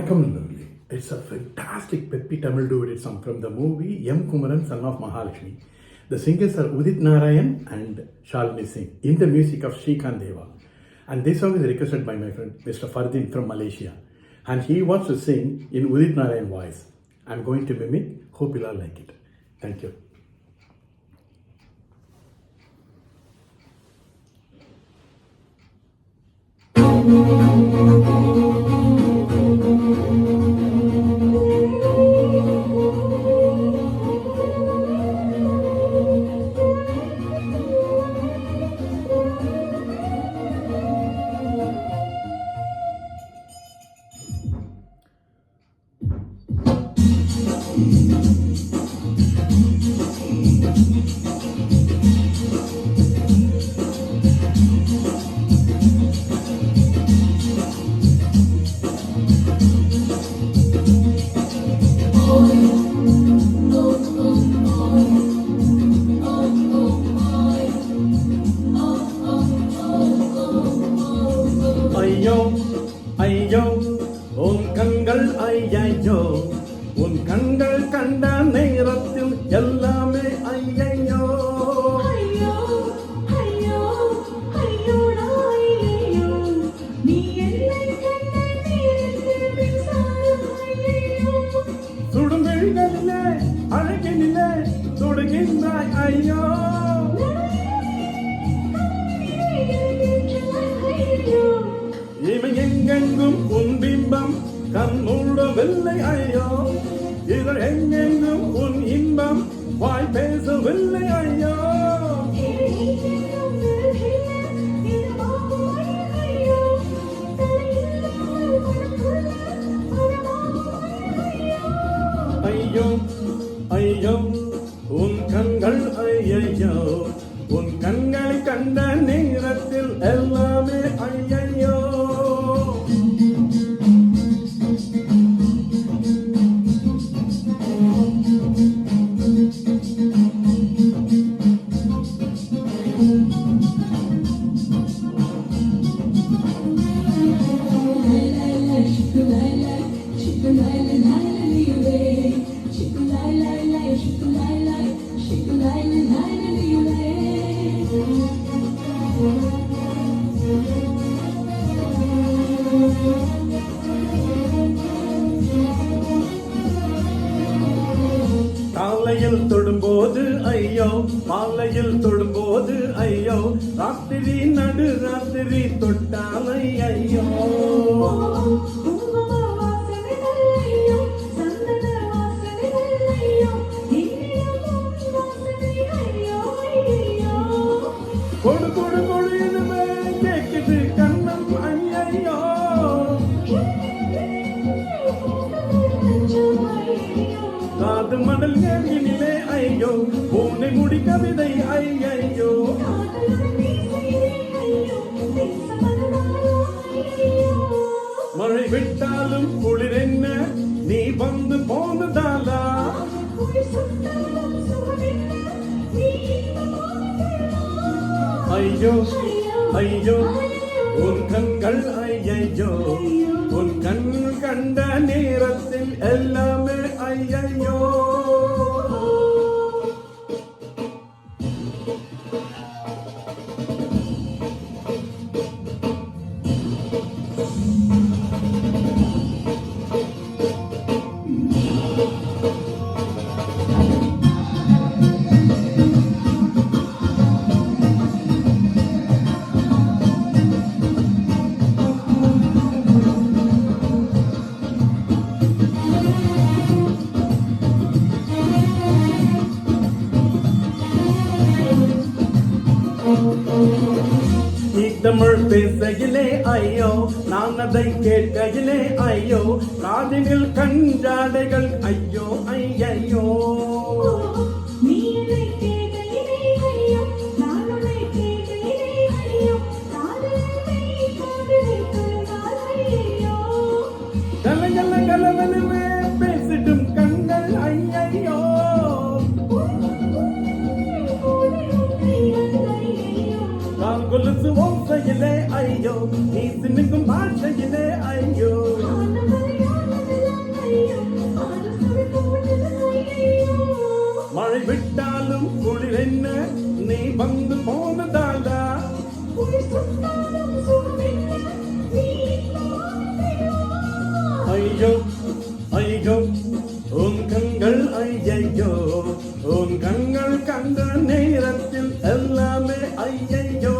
வணக்கம் நண்பர்களே. It's a fantastic peppy Tamil duet song from the movie M. Kumaran, Son of Mahalakshmi. The singers are Udit Narayan and Shalini Singh in the music of Srikanth Deva. And this song is requested by my friend Mr. Fardin from Malaysia. And he wants to sing in Udit Narayan voice. I'm going to mimic. Hope you'll all like it. Thank you. ஐயோ உன் கண்கள் ஐயையோ, உன் கண்கள் கண்ட நேரத்தில் எல்லாமே ஐயையோ. சுடுமிழ்களிலே அழகினிலே சுடுகின்றாய் ஐயோ. இவை எங்கெங்கும் உன் பிம்பம் கண்மூடவில்லை ஐயோ. இதழ் எங்கெங்கும் உன் இன்பம் வாய் பேசவில்லை ஐயோ. ஐயோ ஐயோ உன் கண்கள் ஐயையோ, உன் கண்களை கண்ட நேரத்தில் எல்லாமே ஐயையோ. காலையில் தொடும்போது ஐயோ, மாலையில் தொடும்போது ஐயோ, ராத்திரி நடு ராத்திரி தொட்டாலை ஐயோ. கொடு கொடு கொடு இதுவே கேக்குது கண்ணம் ஐயையோ. காது மடல் ஏகினிலே ஐயோ, பூனை முடி கவிதை ஐயையோ. மழை விட்டாலும் குளிர் என்ன, நீ வந்து போனதாலா. ஐயோ ஐயோ உன் கண்கள் ஐயையோ, உன் கண் கண்ட நேரத்தில் எல்லாமே ஐயையோ. தமிழ் பேசையிலே ஐயோ, நான் அதை கேட்கையிலே ஐயோ, காதினில் கஞ்சாடைகள் ஐயோ ஐயையோ. கலகல கலவெனவே பேசிடும் கண்கள் ஐயையோ. கொலுசு ஓசையிலே ஐயோ, நீ சின்னுக்கும் பாஷையிலே ஐயோ. ஐயோ ஐயோ உன் கண்கள் ஐயையோ உன் கண்கள் கண்ட நேரத்தில் எல்லாமே ஐயையோ